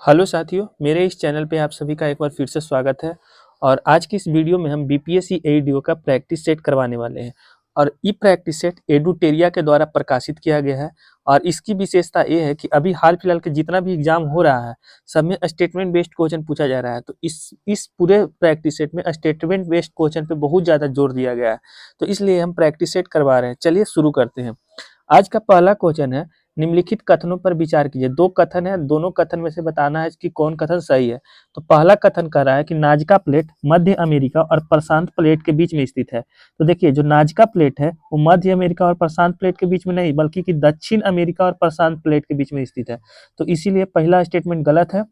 Hello साथियों, मेरे इस चैनल पे आप सभी का एक बार फिर से स्वागत है। और आज की इस वीडियो में हम बीपीएससी एडीओ का प्रैक्टिस सेट करवाने वाले हैं। और ये प्रैक्टिस सेट एडुटेरिया के द्वारा प्रकाशित किया गया है। और इसकी विशेषता ये है कि अभी हाल फिलहाल के जितना भी एग्जाम हो रहा है, सब में स्टेटमेंट बेस्ड क्वेश्चन पूछा जा रहा है। तो इस पूरे प्रैक्टिस सेट में स्टेटमेंट बेस्ड क्वेश्चन पे बहुत ज़्यादा जोर दिया गया है। तो इसलिए हम प्रैक्टिस सेट करवा रहे हैं। चलिए शुरू करते हैं। आज का पहला क्वेश्चन है, निम्नलिखित कथनों पर विचार कीजिए। दो कथन है, दोनों कथन में से बताना है कि कौन कथन सही है। तो पहला कथन कह रहा है कि नाजका प्लेट मध्य अमेरिका और प्रशांत प्लेट के बीच में स्थित है। तो देखिए, जो नाजका प्लेट है वो मध्य अमेरिका और प्रशांत प्लेट के बीच में नहीं, बल्कि कि दक्षिण अमेरिका और प्रशांत प्लेट के बीच में स्थित है। तो इसीलिए पहला स्टेटमेंट गलत है।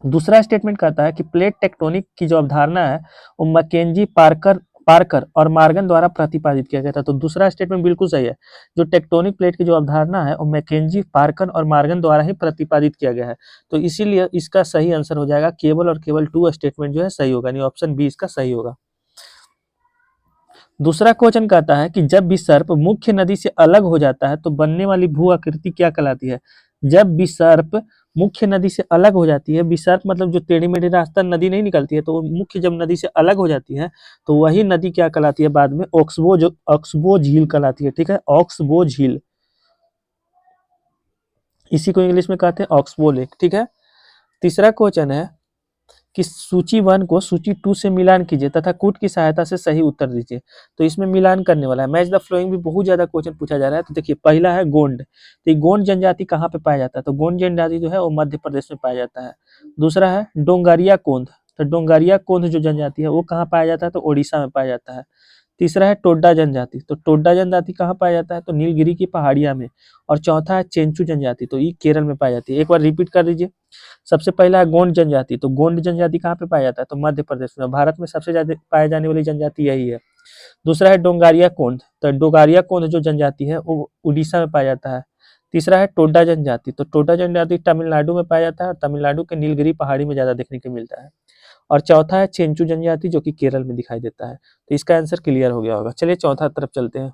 दूसरा स्टेटमेंट कहता है कि प्लेट टेक्टोनिक की जो अवधारणा है वो मैकेंजी पार्कर पार्कर और मार्गन द्वारा प्रतिपादित किया गया था। तो दूसरा स्टेटमेंट बिल्कुल सही है। जो टेक्टोनिक प्लेट की जो अवधारणा है वो मैकेंजी पार्कर और मार्गन द्वारा ही प्रतिपादित किया गया है। तो इसीलिए इसका सही आंसर हो जाएगा केवल और केवल टू स्टेटमेंट जो है सही होगा, यानी ऑप्शन बी इसका सही होगा। दूसरा क्वेश्चन कहता है कि जब विसर्प मुख्य नदी से अलग हो जाता है तो बनने वाली भू आकृति क्या कहलाती है। जब विसर्प मुख्य नदी से अलग हो जाती है, विसर्प मतलब जो टेढ़ी मेढ़ी रास्ता नदी नहीं निकलती है, तो वो मुख्य जब नदी से अलग हो जाती है तो वही नदी क्या कहलाती है बाद में, ऑक्सबो झील कहलाती है। ठीक है, ऑक्सबो झील, इसी को इंग्लिश में कहते हैं ऑक्सबो लेक। ठीक है। तीसरा क्वेश्चन है कि सूची 1 को सूची 2 से मिलान कीजिए तथा कूट की सहायता से सही उत्तर दीजिए। तो इसमें मिलान करने वाला है। मैच द फ्लोइंग भी बहुत ज्यादा क्वेश्चन पूछा जा रहा है। तो देखिए, पहला है गोंड। तो ये गोंड जनजाति कहाँ पे पाया जाता है, तो गोंड जनजाति जो है वो मध्य प्रदेश में पाया जाता है। दूसरा है डोंगारिया कोंद। तो डोंगारिया कोंद जो जनजाति है वो कहाँ पाया जाता है, तो ओडिशा में पाया जाता है। तीसरा है टोड्डा जनजाति। तो टोड्डा जनजाति कहाँ पाया जाता है, तो नीलगिरी की पहाड़िया में। और चौथा है चेंचू जनजाति। तो ये केरल में पाई जाती है। एक बार रिपीट कर दीजिए। सबसे पहला है गोंड जनजाति। तो गोंड जनजाति कहाँ पे पाया जाता है, तो मध्य प्रदेश में। भारत में सबसे ज्यादा पाए जाने वाली जनजाति यही है। दूसरा है डोंगारिया कोंड। तो डोंगारिया कोंड जो जनजाति है वो उड़ीसा में पाया जाता है। तीसरा है टोड्डा जनजाति। तो टोड्डा जनजाति तमिलनाडु में पाया जाता है और तमिलनाडु के नीलगिरी पहाड़ी में ज्यादा देखने को मिलता है। और चौथा है चेंचू जनजाति जो कि केरल में दिखाई देता है। तो इसका आंसर क्लियर हो गया होगा। चलिए चौथा तरफ चलते हैं।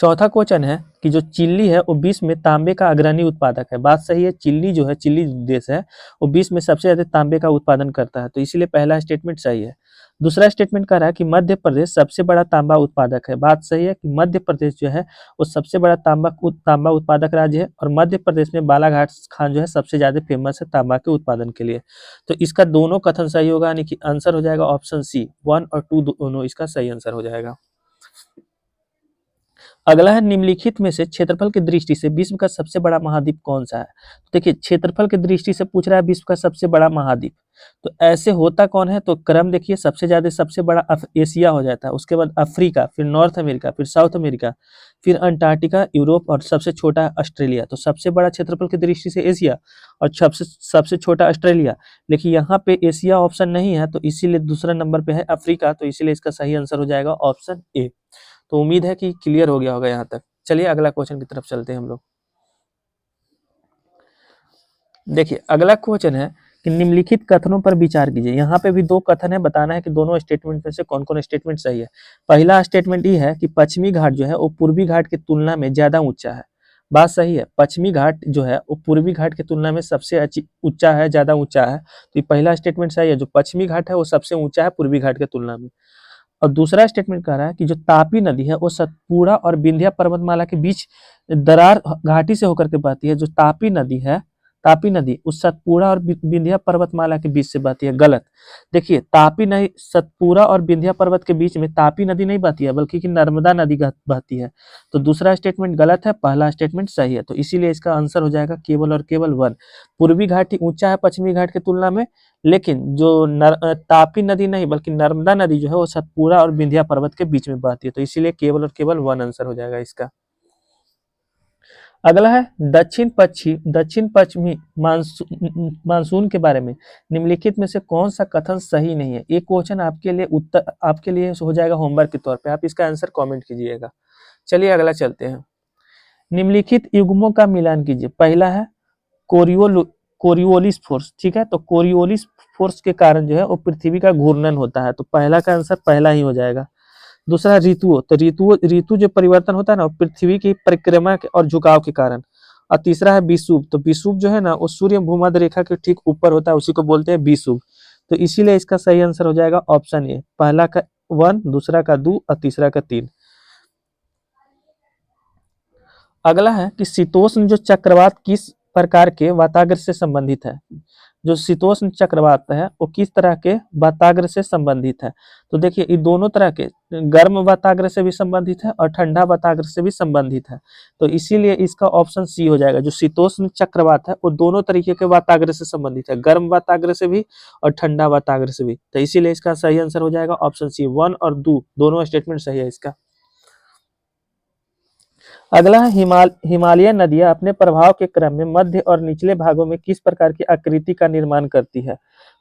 चौथा क्वेश्चन है कि जो चिल्ली है वो विश्व में तांबे का अग्रणी उत्पादक है। बात सही है। चिल्ली जो है, चिल्ली देश है, वो विश्व में सबसे ज्यादा तांबे का उत्पादन करता है। तो इसीलिए पहला स्टेटमेंट सही है। दूसरा स्टेटमेंट कह रहा है कि मध्य प्रदेश सबसे बड़ा तांबा उत्पादक है। बात सही है कि मध्य प्रदेश जो है वो सबसे बड़ा तांबा उत्पादक राज्य है। और मध्य प्रदेश में बालाघाट खान जो है सबसे ज्यादा फेमस है तांबा के उत्पादन के लिए। तो इसका दोनों कथन सही होगा, यानी कि आंसर हो जाएगा ऑप्शन सी। 1 और 2 दोनों इसका सही आंसर हो जाएगा। अगला है, निम्नलिखित में से क्षेत्रफल की दृष्टि से विश्व का सबसे बड़ा महाद्वीप कौन सा है। देखिए, क्षेत्रफल की दृष्टि से पूछ रहा है विश्व का सबसे बड़ा महाद्वीप। तो ऐसे होता कौन है, तो क्रम देखिए, सबसे बड़ा एशिया हो जाता है, उसके बाद अफ्रीका, फिर नॉर्थ अमेरिका, फिर साउथ अमेरिका, फिर अंटार्कटिका, यूरोप, और सबसे छोटा है ऑस्ट्रेलिया। तो सबसे बड़ा क्षेत्रफल की दृष्टि से एशिया और सबसे सबसे छोटा ऑस्ट्रेलिया। लेकिन यहाँ पे एशिया ऑप्शन नहीं है, तो इसीलिए दूसरा नंबर पे है अफ्रीका। तो इसीलिए इसका सही आंसर हो जाएगा ऑप्शन ए। तो उम्मीद है कि क्लियर हो गया होगा यहाँ तक। चलिए अगला क्वेश्चन की तरफ चलते हैं हम लोग। देखिए, अगला क्वेश्चन है कि निम्नलिखित कथनों पर विचार कीजिए। यहाँ पे भी दो कथन है, बताना है कि दोनों स्टेटमेंट में से कौन कौन स्टेटमेंट सही है। पहला स्टेटमेंट ये है कि पश्चिमी घाट जो है वो पूर्वी घाट की तुलना में ज्यादा ऊंचा है। बात सही है। पश्चिमी घाट जो है वो पूर्वी घाट की तुलना में सबसे ऊंचा है, ज्यादा ऊंचा है। तो ये पहला स्टेटमेंट सही है। जो पश्चिमी घाट है वो सबसे ऊंचा है पूर्वी घाट की तुलना में। और दूसरा स्टेटमेंट कह रहा है कि जो तापी नदी है वो सतपुड़ा और विंध्या पर्वतमाला के बीच दरार घाटी से होकर के बहती है। जो तापी नदी है, तापी नदी उस सतपुड़ा और विंध्या पर्वतमाला के बीच से बहती है। गलत। देखिए, तापी नहीं, सतपुड़ा और विंध्या पर्वत के बीच में तापी नदी नहीं बहती है, बल्कि कि नर्मदा नदी बहती है। तो दूसरा स्टेटमेंट गलत है, पहला स्टेटमेंट सही है। तो इसीलिए इसका आंसर हो जाएगा केवल और केवल 1। पूर्वी घाट ही ऊंचा है पश्चिमी घाट की तुलना में, लेकिन जो तापी नदी नहीं बल्कि नर्मदा नदी जो है वो सतपुड़ा और विंध्या पर्वत के बीच में बहती है। तो इसीलिए केवल और केवल 1 आंसर हो जाएगा इसका। अगला है दक्षिण पश्चिमी मानसून के बारे में निम्नलिखित में से कौन सा कथन सही नहीं है। ये क्वेश्चन आपके लिए हो जाएगा होमवर्क के तौर पे, आप इसका आंसर कमेंट कीजिएगा। चलिए अगला चलते हैं। निम्नलिखित युग्मों का मिलान कीजिए। पहला है कोरियोलिस फोर्स। ठीक है, तो कोरियोलिस फोर्स के कारण जो है वो पृथ्वी का घूर्णन होता है। तो पहला का आंसर पहला ही हो जाएगा। दूसरा ऋतु, तो ऋतु जो परिवर्तन होता है ना, पृथ्वी की परिक्रमा और झुकाव के कारण। और तीसरा है विषुव। तो विषुव जो है ना वो सूर्य भूमध्य रेखा के ठीक ऊपर होता है, उसी को बोलते हैं विषुव। तो इसीलिए इसका सही आंसर हो जाएगा ऑप्शन ए, पहला का 1, दूसरा का 2 और तीसरा का 3। अगला है कि शीतोष्ण जो चक्रवात किस प्रकार के वाताग्र से संबंधित है। जो शीतोष्ण चक्रवात है वो किस तरह के वाताग्र से संबंधित है। तो देखिए ये दोनों तरह के, गर्म वाताग्र से भी संबंधित है और ठंडा वाताग्र से भी संबंधित है। तो इसीलिए इसका ऑप्शन सी हो जाएगा। जो शीतोष्ण चक्रवात है वो दोनों तरीके के वाताग्र से संबंधित है, गर्म वाताग्र से भी और ठंडा वाताग्र से भी। तो इसीलिए इसका सही आंसर हो जाएगा ऑप्शन सी, 1 और 2 दोनों स्टेटमेंट सही है इसका। अगला है हिमालय नदियां अपने प्रवाह के क्रम में मध्य और निचले भागों में किस प्रकार की आकृति का निर्माण करती है।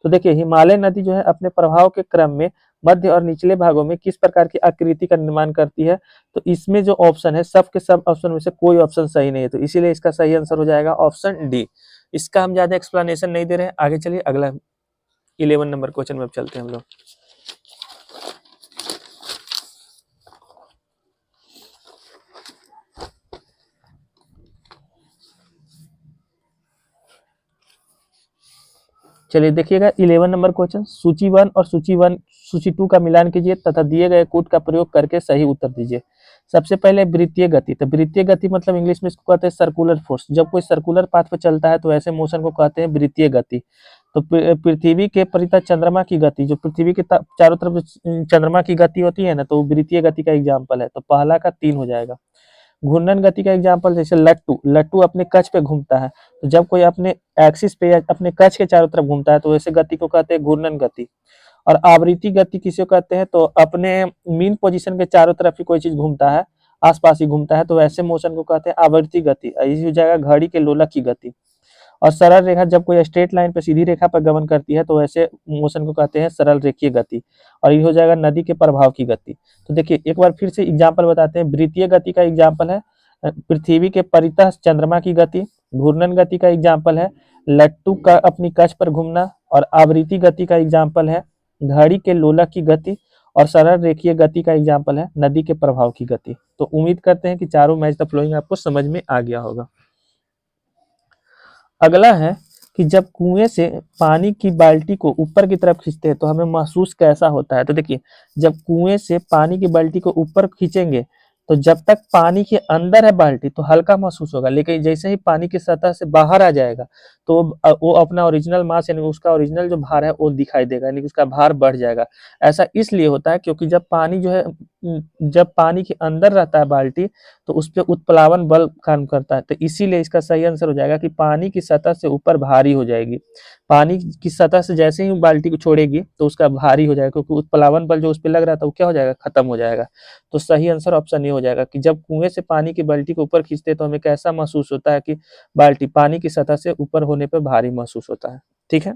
तो देखिए हिमालय नदी जो है अपने प्रवाह के क्रम में मध्य और निचले भागों में किस प्रकार की आकृति का निर्माण करती है। तो इसमें जो ऑप्शन है सब के सब ऑप्शन में से कोई ऑप्शन सही नहीं है, तो इसीलिए इसका सही आंसर हो जाएगा ऑप्शन डी। इसका हम ज्यादा एक्सप्लेनेशन नहीं दे रहे हैं, आगे चलिए अगला 11 नंबर क्वेश्चन में चलते हैं हम लोग। चलिए देखिएगा 11 नंबर क्वेश्चन, सूची 1 और सूची 2 का मिलान कीजिए तथा दिए गए कोड का प्रयोग करके सही उत्तर दीजिए। सबसे पहले वृत्तीय गति। तो वृत्तीय गति मतलब इंग्लिश में इसको कहते हैं सर्कुलर फोर्स। जब कोई सर्कुलर पाथ पर चलता है तो ऐसे मोशन को कहते हैं वृत्तीय गति। तो पृथ्वी के परितः चंद्रमा की गति, जो पृथ्वी के चारों तरफ चंद्रमा की गति होती है ना, तो वृत्तीय गति का एग्जाम्पल है। तो पहला का 3 हो जाएगा। घूर्णन गति का एग्जाम्पल जैसे लट्टू अपने कक्ष पे घूमता है। तो जब कोई अपने एक्सिस पे या अपने कक्ष के चारों तरफ घूमता है तो वैसे गति को कहते हैं घूर्णन गति। और आवृत्ति गति किसे कहते हैं, तो अपने मीन पोजीशन के चारों तरफ ही कोई चीज घूमता है, आसपास ही घूमता है, तो वैसे मोशन को कहते हैं आवृत्ति गति। इसी हो जाएगा घड़ी के लोलक की गति। और सरल रेखा जब कोई स्ट्रेट लाइन पे सीधी रेखा पर गमन करती है तो वैसे मोशन को कहते हैं सरल रेखीय गति। और ये हो जाएगा नदी के प्रभाव की गति। तो देखिए एक बार फिर से एग्जाम्पल बताते हैं। वृत्तीय गति का एग्जाम्पल है पृथ्वी के परितः चंद्रमा की गति। घूर्णन गति का एग्जाम्पल है लट्टू का अपनी कक्ष पर घूमना। और आवृत्ति गति का एग्जाम्पल है घड़ी के लोलक की गति। और सरल रेखीय गति का एग्जाम्पल है नदी के प्रभाव की गति। तो उम्मीद करते हैं कि चारों मैच द फ्लोइंग आपको समझ में आ गया होगा। अगला है कि जब कुएं से पानी की बाल्टी को ऊपर की तरफ खींचते हैं तो हमें महसूस कैसा होता है। तो देखिए जब कुएं से पानी की बाल्टी को ऊपर खींचेंगे तो जब तक पानी के अंदर है बाल्टी तो हल्का महसूस होगा, लेकिन जैसे ही पानी की सतह से बाहर आ जाएगा तो वो अपना ओरिजिनल मास यानी उसका ओरिजिनल जो भार है वो दिखाई देगा, यानी उसका भार बढ़ जाएगा। ऐसा इसलिए होता है क्योंकि जब पानी जो है जब पानी के अंदर रहता है बाल्टी तो उस पर उत्प्लावन बल काम करता है। तो इसीलिए इसका सही आंसर हो जाएगा कि पानी की सतह से ऊपर भारी हो जाएगी। पानी की सतह से जैसे ही बाल्टी को छोड़ेगी तो उसका भारी हो जाएगा, क्योंकि उत्प्लावन बल जो उस पर लग रहा था वो क्या हो जाएगा, खत्म हो जाएगा। तो सही आंसर ऑप्शन ए हो जाएगा कि जब कुएं से पानी की बाल्टी को ऊपर खींचते हैं तो हमें कैसा महसूस होता है कि बाल्टी पानी की सतह से ऊपर होने पर भारी महसूस होता है। ठीक है।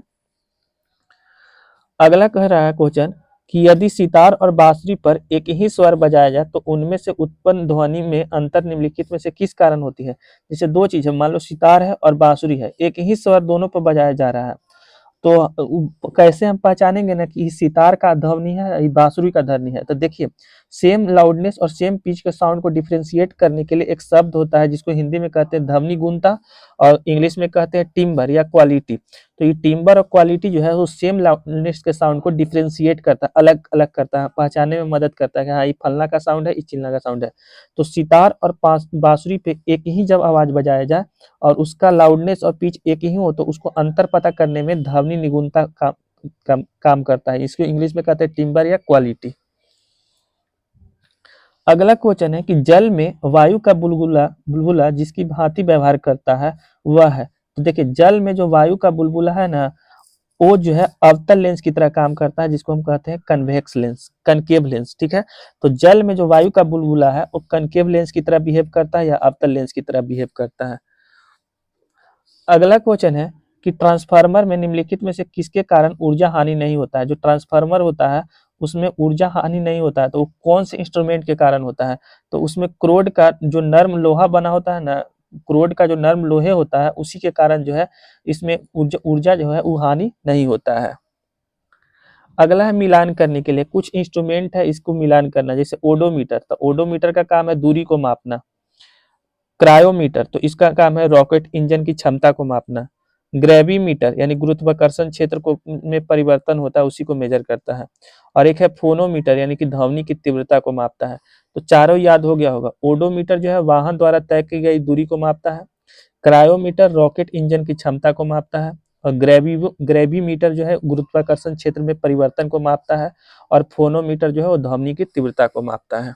अगला कह रहा है क्वेश्चन कि यदि सितार और बांसुरी पर एक ही स्वर बजाया जाए तो उनमें से उत्पन्न ध्वनि में अंतर निम्नलिखित में से किस कारण होती है। जैसे दो चीज है, मान लो सितार है और बांसुरी है, एक ही स्वर दोनों पर बजाया जा रहा है, तो कैसे हम पहचानेंगे ना कि सितार का ध्वनि है ये बांसुरी का ध्वनि है। तो देखिए सेम लाउडनेस और सेम पिच के साउंड को डिफरेंशिएट करने के लिए एक शब्द होता है जिसको हिंदी में कहते हैं ध्वनि गुणता और इंग्लिश में कहते हैं टिम्बर या क्वालिटी। तो ये टिम्बर और क्वालिटी जो है वो सेम लाउडनेस के साउंड को डिफरेंशिएट करता है, अलग अलग करता है, पहचानने में मदद करता है कि हाँ ये फलना का साउंड है, ये चिल्ला का साउंड है। तो सितार और बांसुरी पे एक ही जब आवाज बजाया जाए और उसका लाउडनेस और पिच एक ही हो तो उसको अंतर पता करने में ध्वनि निगुणता काम करता है। इसको इंग्लिश में कहते हैं टिम्बर या क्वालिटी। अगला क्वेश्चन है कि जल में वायु का बुलबुला जिसकी भांति व्यवहार करता है वह है। तो देखिए जल में जो वायु का बुलबुला है ना वो जो है अवतल लेंस की तरह काम करता है, जिसको हम कहते हैं कन्वेक्स लेंस, कनकेव लेंस। ठीक है। तो जल में जो वायु का बुलबुला है वो कनकेव लेंस की तरह बिहेव करता है या अवतल लेंस की तरह बिहेव करता है। अगला क्वेश्चन है कि ट्रांसफार्मर में निम्नलिखित में से किसके कारण ऊर्जा हानि नहीं होता है। जो ट्रांसफार्मर होता है उसमें ऊर्जा हानि नहीं होता है तो वो कौन से इंस्ट्रूमेंट के कारण होता है। तो उसमें क्रोड का जो नर्म लोहा बना होता है ना, क्रोड का जो नर्म लोहे होता है उसी के कारण जो है इसमें ऊर्जा जो है वो हानि नहीं होता है। अगला है मिलान करने के लिए कुछ इंस्ट्रूमेंट है, इसको मिलान करना, जैसे ओडोमीटर। तो ओडोमीटर का काम है दूरी को मापना। क्रायोमीटर, तो इसका काम है रॉकेट इंजन की क्षमता को मापना। ग्रेविमीटर यानी गुरुत्वाकर्षण क्षेत्र को में परिवर्तन होता है उसी को मेजर करता है। और एक है फोनोमीटर यानी कि ध्वनि की तीव्रता को मापता है। तो चारों याद हो गया होगा। ओडोमीटर जो है वाहन द्वारा तय की गई दूरी को मापता है। क्रायोमीटर रॉकेट इंजन की क्षमता को मापता है। और ग्रेविमीटर जो है गुरुत्वाकर्षण क्षेत्र में परिवर्तन को मापता है। और फोनोमीटर जो है वो ध्वनि की तीव्रता को मापता है।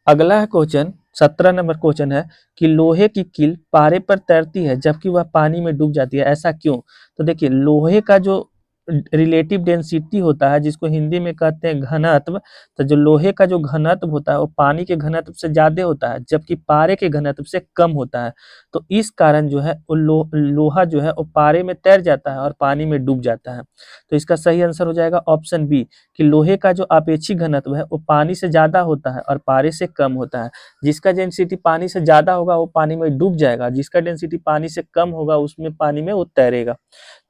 अगला है क्वेश्चन 17 नंबर क्वेश्चन है कि लोहे की कील पारे पर तैरती है जबकि वह पानी में डूब जाती है, ऐसा क्यों? तो देखिए लोहे का जो रिलेटिव डेंसिटी होता है जिसको हिंदी में कहते हैं घनत्व, तो जो लोहे का जो घनत्व होता है वो पानी के घनत्व से ज्यादा होता है जबकि पारे के घनत्व से कम होता है। तो इस कारण जो है वो लोहा जो है वो पारे में तैर जाता है और पानी में डूब जाता है। तो इसका सही आंसर हो जाएगा ऑप्शन बी कि लोहे का जो आपेक्षिक घनत्व है वो पानी से ज्यादा होता है और पारे से कम होता है। जिसका डेंसिटी पानी से ज्यादा होगा वो पानी में डूब जाएगा, जिसका डेंसिटी पानी से कम होगा उसमें पानी में वो तैरेगा।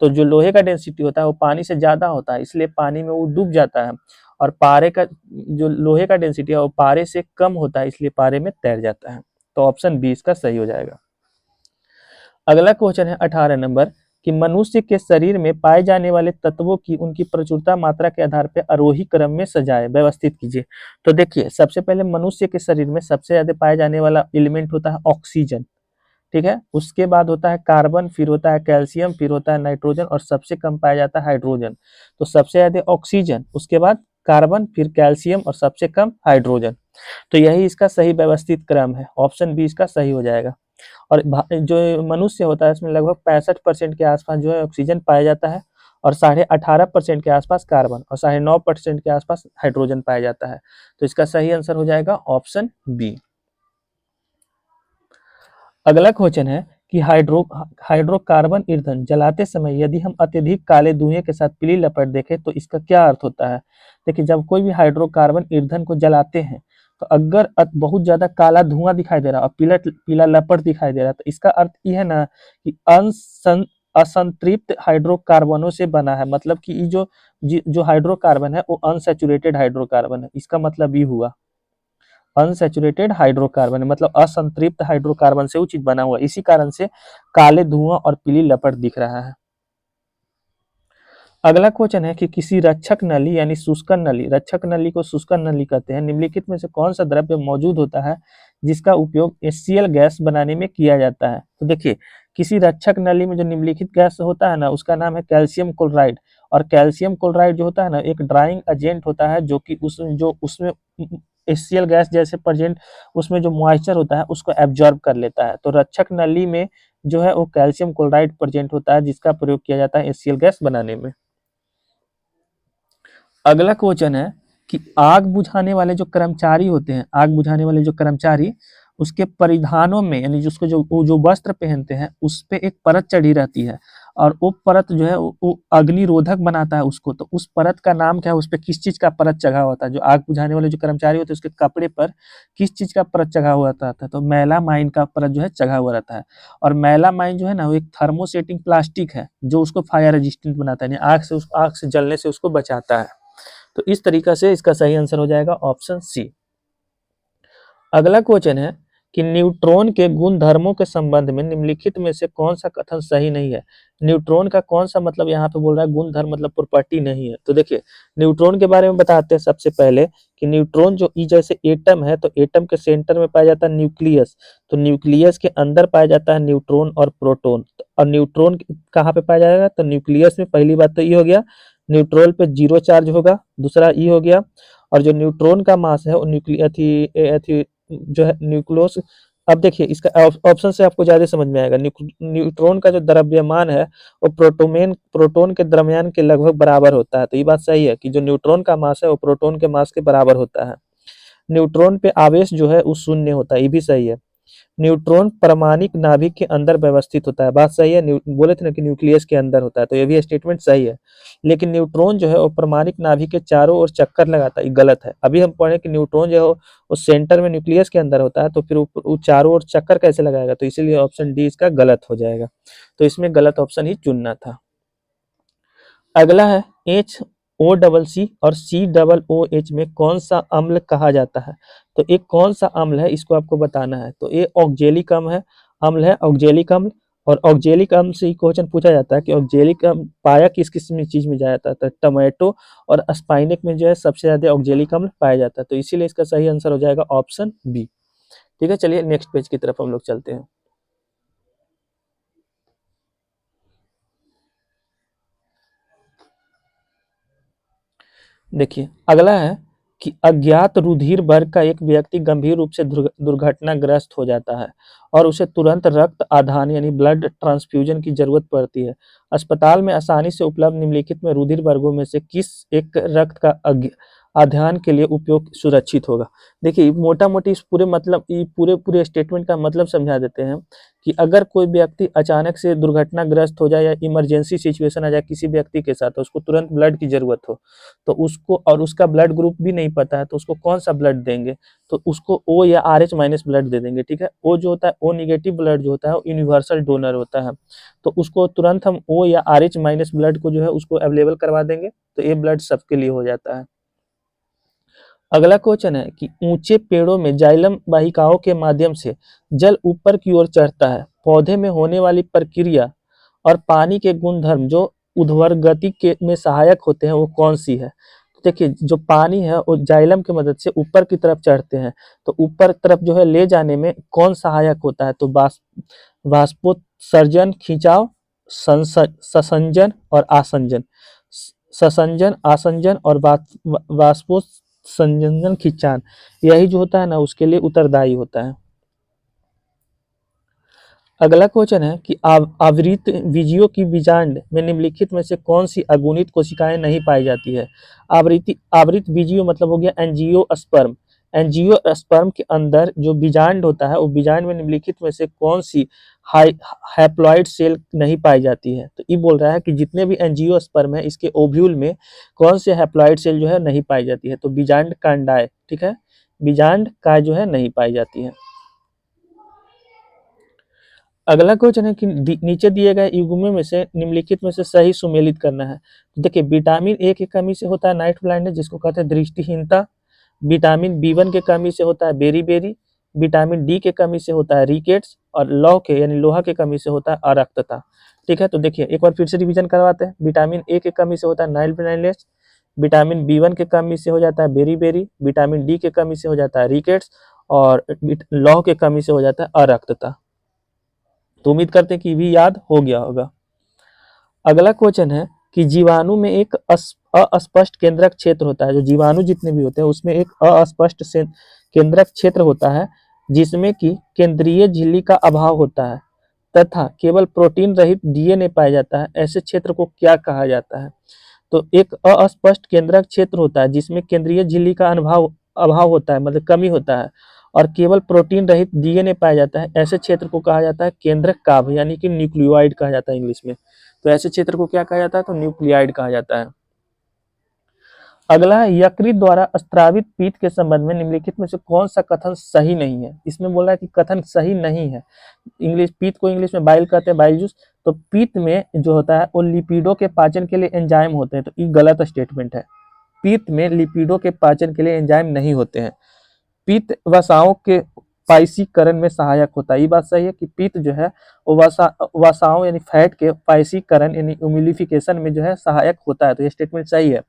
तो जो लोहे का डेंसिटी होता है वो पानी से ज्यादा होता है इसलिए पानी में वो डूब जाता है। और पारे का जो लोहे का डेंसिटी है वो पारे से कम होता है इसलिए पारे में तैर जाता है। तो ऑप्शन बी इसका सही हो जाएगा। अगला क्वेश्चन है 18 नंबर कि मनुष्य के शरीर में पाए जाने वाले तत्वों की उनकी प्रचुरता मात्रा के आधार पर आरोही क्रम में सजाए व्यवस्थित कीजिए। तो देखिए सबसे पहले मनुष्य के शरीर में सबसे ज्यादा पाए जाने वाला एलिमेंट होता है ऑक्सीजन, ठीक है। उसके बाद होता है कार्बन, फिर होता है कैल्शियम, फिर होता है नाइट्रोजन और सबसे कम पाया जाता है हाइड्रोजन। तो सबसे ज्यादा ऑक्सीजन, उसके बाद कार्बन, फिर कैल्शियम और सबसे कम हाइड्रोजन। तो यही इसका सही व्यवस्थित क्रम है, ऑप्शन बी इसका सही हो जाएगा। और जो मनुष्य होता है इसमें लगभग 65% के आसपास जो है ऑक्सीजन पाया जाता है और 18.5% के आसपास कार्बन और 9.5% के आसपास हाइड्रोजन पाया जाता है। तो इसका सही आंसर हो जाएगा ऑप्शन बी। अगला क्वेश्चन है कि हाइड्रोकार्बन ईंधन जलाते समय यदि हम अत्यधिक काले धुएं के साथ पीली लपट देखें तो इसका क्या अर्थ होता है? देखिए जब कोई भी हाइड्रोकार्बन ईंधन को जलाते हैं तो अगर बहुत ज्यादा काला धुआं दिखाई दे रहा और पीला पीला लपट दिखाई दे रहा तो इसका अर्थ यह है ना कि असंतृप्त हाइड्रोकार्बनों से बना है, मतलब कि ये जो हाइड्रोकार्बन है वो अनसैचुरेटेड हाइड्रोकार्बन है। इसका मतलब ये हुआ अनसैचुरेटेड हाइड्रोकार्बन मतलब असंतृप्त हाइड्रोकार्बन से वो चीज बना हुआ, इसी कारण से काले धुआं और पीली लपट दिख रहा है। अगला क्वेश्चन है कि किसी रक्षक नली यानी शुष्कन नली, रक्षक नली को शुष्कन नली कहते हैं, निम्नलिखित में से कौन सा द्रव्य मौजूद होता है जिसका उपयोग HCl गैस बनाने में किया जाता है? तो देखिए किसी रक्षक नली में जो निम्नलिखित गैस होता है ना उसका नाम है कैल्शियम क्लोराइड। और कैल्शियम क्लोराइड जो होता है ना एक ड्राइंग एजेंट होता है जो कि उसमें HCl गैस जैसे प्रेजेंट उसमें जो मॉइस्चर होता है उसको एब्जॉर्ब कर लेता है। तो रक्षक नली में जो है वो कैल्शियम क्लोराइड प्रेजेंट होता है जिसका प्रयोग किया जाता है HCl गैस बनाने में। अगला क्वेश्चन है कि आग बुझाने वाले जो कर्मचारी होते हैं, आग बुझाने वाले जो कर्मचारी उसके परिधानों में यानी जिसको जो वस्त्र पहनते हैं उस पे एक परत चढ़ी रहती है और वो परत जो है वो अग्निरोधक बनाता है उसको। तो उस परत का नाम क्या है, उस पे किस चीज का परत चढ़ा हुआ था? जो आग बुझाने वाले जो कर्मचारी होते हैं उसके कपड़े पर किस चीज का परत चढ़ा हुआ था? तो मैलामाइन का परत जो है चढ़ा हुआ रहता है। और मैलामाइन जो है ना वो एक थर्मोसेटिंग प्लास्टिक है जो उसको फायर रेजिस्टेंट बनाता है, यानी आग से जलने से उसको बचाता है। तो इस तरीका से इसका सही आंसर हो जाएगा ऑप्शन सी। अगला क्वेश्चन है कि न्यूट्रॉन के गुण धर्मों के संबंध में निम्नलिखित में से कौन सा कथन सही नहीं है? न्यूट्रॉन का कौन सा मतलब यहाँ पे बोल रहा है गुण धर्म मतलब प्रॉपर्टी नहीं है। तो देखिए न्यूट्रॉन के बारे में बताते हैं सबसे पहले कि न्यूट्रॉन जो ई जैसे एटम है तो एटम के सेंटर में पाया जाता है न्यूक्लियस। तो न्यूक्लियस के अंदर पाया जाता है न्यूट्रॉन और प्रोटॉन। और न्यूट्रॉन कहाँ पे पाया जाएगा? तो न्यूक्लियस में। पहली बात तो ये हो गया न्यूट्रॉन पे 0 चार्ज होगा, दूसरा ई हो गया। और जो न्यूट्रॉन का मास है वो जो है न्यूक्लियस। अब देखिए इसका ऑप्शन से आपको ज्यादा समझ में आएगा। न्यूट्रॉन का जो द्रव्यमान है वो प्रोटॉन के द्रव्यमान के लगभग बराबर होता है। तो ये बात सही है कि जो न्यूट्रॉन का मास है वो प्रोटॉन के मास के बराबर होता है। न्यूट्रॉन पे आवेश जो है वो शून्य होता है, ये भी सही है। न्यूट्रॉन परमाणिक नाभिक के अंदर व्यवस्थित होता है, बात सही है। बोले थे ना कि न्यूक्लियस के अंदर होता है, तो ये भी स्टेटमेंट सही है। लेकिन न्यूट्रॉन जो है वो परमाणिक नाभिक के चारों ओर चक्कर लगाता है, ये गलत है। अभी हम पढ़े कि न्यूट्रॉन जो है वो सेंटर में न्यूक्लियस के अंदर होता है, तो फिर वो चारों ओर चक्कर कैसे लगाएगा? तो इसीलिए ऑप्शन डी इसका गलत हो जाएगा। तो इसमें गलत ऑप्शन ही चुनना था। अगला है OCC और COOH में कौन सा अम्ल कहा जाता है? तो एक कौन सा अम्ल है इसको आपको बताना है। तो ये ऑक्जेलिक अम्ल है ऑक्जेलिक अम्ल। और ऑक्जेलिक अम्ल से क्वेश्चन पूछा जाता है कि ऑक्जेलिक अम्ल पाया किस किस में चीज में जाया जाता है? तो टमाटो और स्पाइनक में जो है सबसे ज्यादा ऑक्जेलिक अम्ल पाया जाता है। तो इसीलिए इसका सही आंसर हो जाएगा ऑप्शन बी। ठीक है, चलिए नेक्स्ट पेज की तरफ हम लोग चलते हैं। देखिए अगला है कि अज्ञात रुधिर वर्ग का एक व्यक्ति गंभीर रूप से दुर्घटनाग्रस्त हो जाता है और उसे तुरंत रक्त आदान यानी ब्लड ट्रांसफ्यूजन की जरूरत पड़ती है। अस्पताल में आसानी से उपलब्ध निम्नलिखित में रुधिर वर्गों में से किस एक रक्त का अध्ययन के लिए उपयोग सुरक्षित होगा? देखिए मोटा मोटी इस पूरे मतलब पूरे पूरे स्टेटमेंट का मतलब समझा देते हैं कि अगर कोई व्यक्ति अचानक से दुर्घटनाग्रस्त हो जाए या इमरजेंसी सिचुएशन आ जाए किसी व्यक्ति के साथ, तो उसको तुरंत ब्लड की जरूरत हो, तो उसको और उसका ब्लड ग्रुप भी नहीं पता है तो उसको कौन सा ब्लड देंगे? तो उसको O या RH माइनस ब्लड दे देंगे। ठीक है, O जो होता है O निगेटिव ब्लड जो होता है वो यूनिवर्सल डोनर होता है, तो उसको तुरंत हम O या RH माइनस ब्लड को जो है उसको अवेलेबल करवा देंगे, तो ये ब्लड सबके लिए हो जाता है। अगला क्वेश्चन है कि ऊंचे पेड़ों में जाइलम वाहिकाओं के माध्यम से जल ऊपर की ओर चढ़ता है, पौधे में होने वाली प्रक्रिया और पानी के गुणधर्म जो ऊर्ध्वगति के में सहायक होते हैं वो कौन सी है? देखिए जो पानी है वो जाइलम की मदद से ऊपर की तरफ चढ़ते हैं, तो ऊपर तरफ जो है ले जाने में कौन सहायक होता है? तो वाष्पोत्सर्जन, खिंचाव, ससंजन और आसंजन। ससंजन, आसंजन और वाष्पोत्सर्जन, खिंचान, यही जो होता है ना उसके लिए उत्तरदायी होता है। अगला क्वेश्चन है कि आवृत बीजियों की बीजांड में निम्नलिखित में से कौन सी अगुणित कोशिकाएं नहीं पाई जाती है? आवृत बीजियों मतलब हो गया एंजियोस्पर्म। एंजियोस्पर्म के अंदर जो बीजांड होता है वो बीजांड में निम्नलिखित में से कौन सी हैप्लॉइड सेल नहीं पाई जाती है? तो ये बोल रहा है कि जितने भी एंजियोस्पर्म है इसके ओव्यूल में कौन से हैप्लॉइड सेल जो है नहीं पाई जाती है? तो बीजांड कांडाए। ठीक है, बीजांड काय जो है नहीं पाई जाती है। अगला क्वेश्चन है कि नीचे दिए गए युग्मों में से निम्नलिखित में से सही सुमेलित करना है। देखिए विटामिन ए की कमी से होता है नाइट ब्लाइंडनेस जिसको कहते हैं दृष्टिहीनता, विटामिन B1 के कमी से होता है बेरी, विटामिन डी के कमी से होता है रिकेट्स और लौह के यानी लोहा के कमी से होता है अरक्तता। ठीक है, तो देखिए एक बार फिर से रिवीजन करवाते हैं। विटामिन ए के कमी से होता है नाइट ब्लाइंडनेस, विटामिन B1 के कमी से हो जाता है बेरी, विटामिन डी के कमी से हो जाता है रिकेट्स और लौह के कमी से हो जाता है अरक्तता। तो उम्मीद करते हैं कि भी याद हो गया होगा। अगला क्वेश्चन है कि जीवाणु में एक अस्पष्ट केंद्रक क्षेत्र होता है। जो जीवाणु जितने भी होते हैं उसमें एक अस्पष्ट केंद्रक क्षेत्र होता है जिसमें कि केंद्रीय झिल्ली का अभाव होता है तथा केवल प्रोटीन रहित DNA पाया जाता है। ऐसे क्षेत्र को क्या कहा जाता है? तो एक अस्पष्ट केंद्रक क्षेत्र होता है जिसमें केंद्रीय झिल्ली का अभाव होता है मतलब कमी होता है और केवल प्रोटीन रहित DNA पाया जाता है। ऐसे क्षेत्र को कहा जाता है केंद्रक काभ यानी कि न्यूक्लियोइड कहा जाता है इंग्लिश में। तो ऐसे क्षेत्र को क्या कहा जाता है? तो न्यूक्लियोइड कहा जाता है। अगला है यकृत द्वारा स्त्रावित पीत के संबंध में निम्नलिखित में से कौन सा कथन सही नहीं है? इसमें बोला है कि कथन सही नहीं है। पीत को इंग्लिश में बाइल कहते हैं, बाइल जूस। तो पीत में जो होता है वो लिपिडों के पाचन के लिए एंजाइम होते हैं, तो ये गलत स्टेटमेंट है। पीत में लिपिडों के पाचन के लिए एंजाइम नहीं होते हैं। पीत वसाओं के पाइसीकरण में सहायक होता है। ये बात सही है कि पीत जो है वो वसाओं यानी फैट के पाइसीकरण यानी उमिलिफिकेशन में जो है सहायक होता है। तो ये स्टेटमेंट सही है।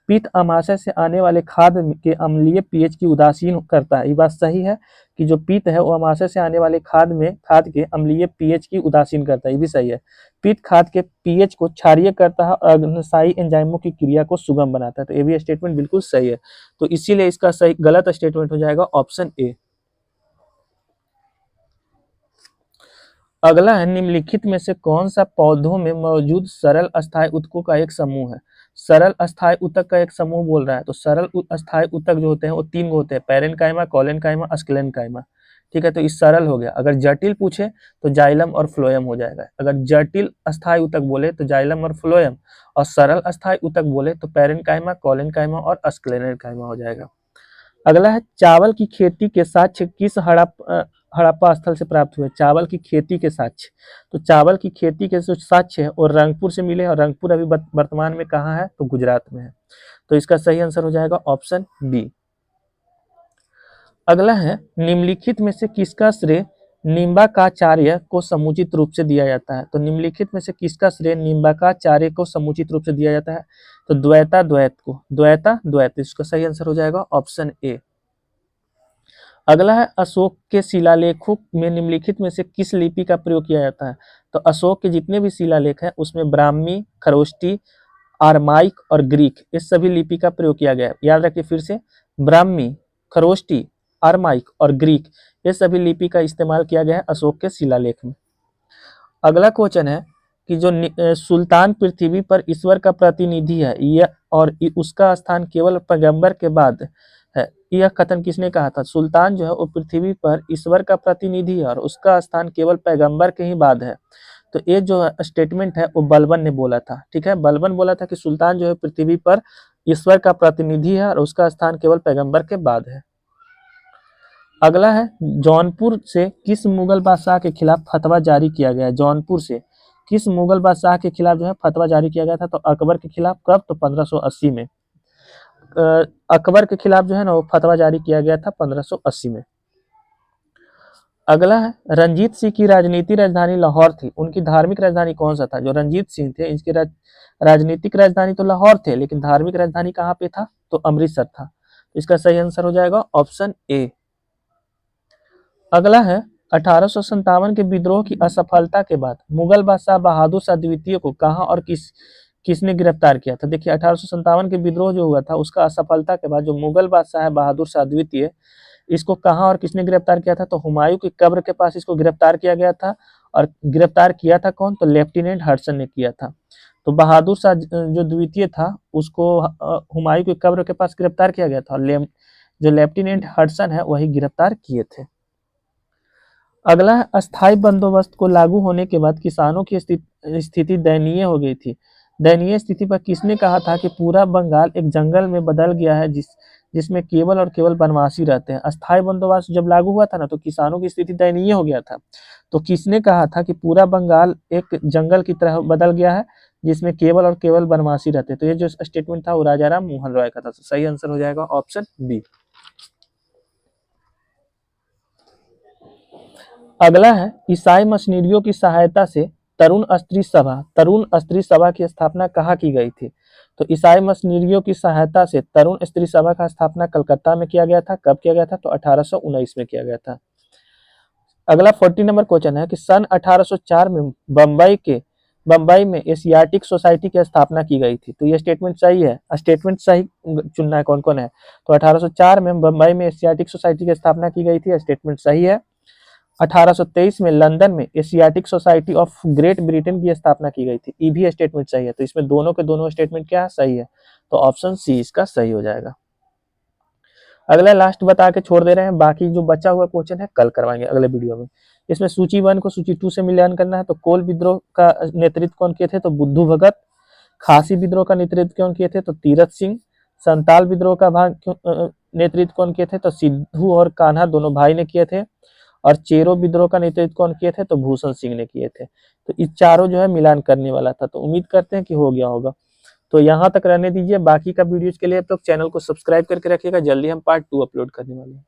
पित्त अमाशय से आने वाले खाद्य के अम्लीय पीएच की उदासीन करता है। ये बात सही है कि जो पित्त है वो अमाशय से आने वाले खाद्य के अम्लीय पीएच की उदासीन करता है। ये भी सही है। पित्त खाद्य के पीएच को क्षारीय करता है और अग्नसाई एंजाइमों की क्रिया को सुगम बनाता है। तो ये भी स्टेटमेंट बिल्कुल सही है। तो इसीलिए इसका सही गलत स्टेटमेंट हो जाएगा ऑप्शन ए। अगला है निम्नलिखित में से कौन सा पौधों में मौजूद सरल अस्थायी ऊतकों का एक समूह है? सरल अस्थायी ऊतक का एक समूह बोल रहा है। तो सरल अस्थायी ऊतक जो होते हैं वो 3 होते हैं, पैरेन्काइमा, कोलेनकाइमा, स्क्लेरेन्काइमा। ठीक है, तो इस सरल हो गया। अगर जटिल पूछे तो जाइलम और फ्लोएम हो जाएगा। अगर जटिल अस्थायी ऊतक बोले तो जाइलम और फ्लोएम, और सरल अस्थायी ऊतक बोले तो पैरेन्काइमा, कोलेनकाइमा और स्क्लेरेन्काइमा हो जाएगा। अगला है चावल की खेती के साक्ष्य किस हड़प्पा स्थल से प्राप्त हुए? चावल की खेती के साक्ष्य। तो चावल की खेती के जो साक्ष्य है वो रंगपुर से मिले, और रंगपुर अभी वर्तमान में कहाँ है? तो गुजरात में है। तो इसका सही आंसर हो जाएगा ऑप्शन बी। अगला है, निम्नलिखित में से किसका श्रेय निम्बाकाचार्य को समुचित रूप से दिया जाता है? तो निम्नलिखित में से किसका श्रेय निम्बाकाचार्य को समुचित रूप से दिया जाता है? तो द्वैता द्वैत को, द्वैता द्वैत, इसका सही आंसर हो जाएगा ऑप्शन ए। अगला है, अशोक के शिलालेखों में निम्नलिखित में से किस लिपि का प्रयोग किया जाता है? तो अशोक के जितने भी शिलालेख हैं उसमें ब्राह्मी, खरोष्टी, आरमाइक और ग्रीक, इस सभी लिपि का प्रयोग किया गया है। याद रखिए फिर से, ब्राह्मी, खरोष्टी, आरमाइक और ग्रीक, ये सभी लिपि का इस्तेमाल किया गया है अशोक के शिलालेख में। अगला क्वेश्चन है कि जो सुल्तान पृथ्वी पर ईश्वर का प्रतिनिधि है यह, और उसका स्थान केवल पैगंबर के बाद है, यह कथन किसने कहा था? सुल्तान जो है वो पृथ्वी पर ईश्वर का प्रतिनिधि है और उसका स्थान केवल पैगंबर के ही बाद है। तो ये जो स्टेटमेंट है वो बलबन ने बोला था। ठीक है, बलबन बोला था कि सुल्तान जो है पृथ्वी पर ईश्वर का प्रतिनिधि है और उसका स्थान केवल पैगंबर के बाद है। अगला है, जौनपुर से किस मुगल बादशाह के खिलाफ फतवा जारी किया गया है? जौनपुर से किस मुगल बादशाह के खिलाफ जो है फतवा जारी किया गया था? तो अकबर के खिलाफ। कब? तो 1580 में। अकबर के खिलाफ जो है ना वो फतवा जारी किया गया था 1580 में। अगला है, रंजीत सिंह की राजनीतिक राजधानी लाहौर थी, उनकी धार्मिक राजधानी कौन सा था? जो रंजीत सिंह थे इसकी राजनीतिक राजधानी तो लाहौर थे, लेकिन धार्मिक राजधानी कहाँ पे था? तो अमृतसर था। तो इसका सही आंसर हो जाएगा ऑप्शन ए। अगला है, 1857 के विद्रोह की असफलता के बाद मुगल बादशाह बहादुर शाह द्वितीय को कहां और किसने गिरफ्तार किया था? देखिए 1857 के विद्रोह जो हुआ था उसका असफलता के बाद जो मुगल बादशाह है बहादुर शाह द्वितीय, इसको कहां और किसने गिरफ्तार किया था? तो हुमायूं की कब्र के पास इसको गिरफ्तार किया गया था। और गिरफ्तार किया था कौन? तो लेफ्टिनेंट हडसन ने किया था। तो बहादुर शाह जो द्वितीय था उसको हुमायूं की कब्र के पास गिरफ्तार किया गया था, और जो लेफ्टिनेंट हडसन है वही गिरफ्तार किए थे। अगला है, अस्थायी बंदोबस्त को लागू होने के बाद किसानों की स्थिति दयनीय हो गई थी। दयनीय स्थिति पर किसने कहा था कि पूरा बंगाल एक जंगल में बदल गया है जिसमें केवल और केवल वनवासी रहते हैं? अस्थायी बंदोबस्त जब लागू हुआ था ना तो किसानों की स्थिति दयनीय हो गया था। तो किसने कहा था कि पूरा बंगाल एक जंगल की तरह बदल गया है जिसमें केवल और केवल वनवासी रहते? तो ये जो स्टेटमेंट था वो राजा राम मोहन रॉय का था। तो सही आंसर हो जाएगा ऑप्शन बी। अगला है, ईसाई मिशनरियों की सहायता से तरुण स्त्री सभा की स्थापना कहाँ की गई थी? तो ईसाई मिशनरियों की सहायता से तरुण स्त्री सभा का स्थापना कलकत्ता में किया गया था। कब किया गया था? तो 1819 में किया गया था। अगला 40 नंबर क्वेश्चन है कि सन 1804 में बम्बई में एशियाटिक सोसाइटी की स्थापना की गई थी। तो ये स्टेटमेंट सही है। स्टेटमेंट सही चुनना है कौन कौन है। तो 1804 में बम्बई में एशियाटिक सोसाइटी की स्थापना की गई थी, स्टेटमेंट सही है। 1823 में लंदन में Asiatic society of great Britain की स्थापना की गई थी, ये भी स्टेटमेंट सही है। तो इसमें दोनों के दोनों स्टेटमेंट क्या है? सही है। तो ऑप्शन सी इसका सही हो जाएगा। अगला लास्ट बता के छोड़ दे रहे हैं, बाकी जो बचा हुआ क्वेश्चन है कल करवाएंगे अगले वीडियो में। इसमें सूची 1 को सूची 2 से मिलान करना है। तो कोल विद्रोह का नेतृत्व कौन किए थे? तो बुद्धू भगत। खासी विद्रोह का नेतृत्व कौन किए थे? तो तीरथ सिंह। संताल विद्रोह का नेतृत्व कौन किए थे? तो सिद्धू और कान्हा दोनों भाई ने किए थे। और चेरो विद्रोह का नेतृत्व कौन किए थे? तो भूषण सिंह ने किए थे। तो इस चारों जो है मिलान करने वाला था, तो उम्मीद करते हैं कि हो गया होगा। तो यहाँ तक रहने दीजिए, बाकी का वीडियोज के लिए आप लोग चैनल को सब्सक्राइब करके रखिएगा, जल्दी हम पार्ट 2 अपलोड करने वाले हैं।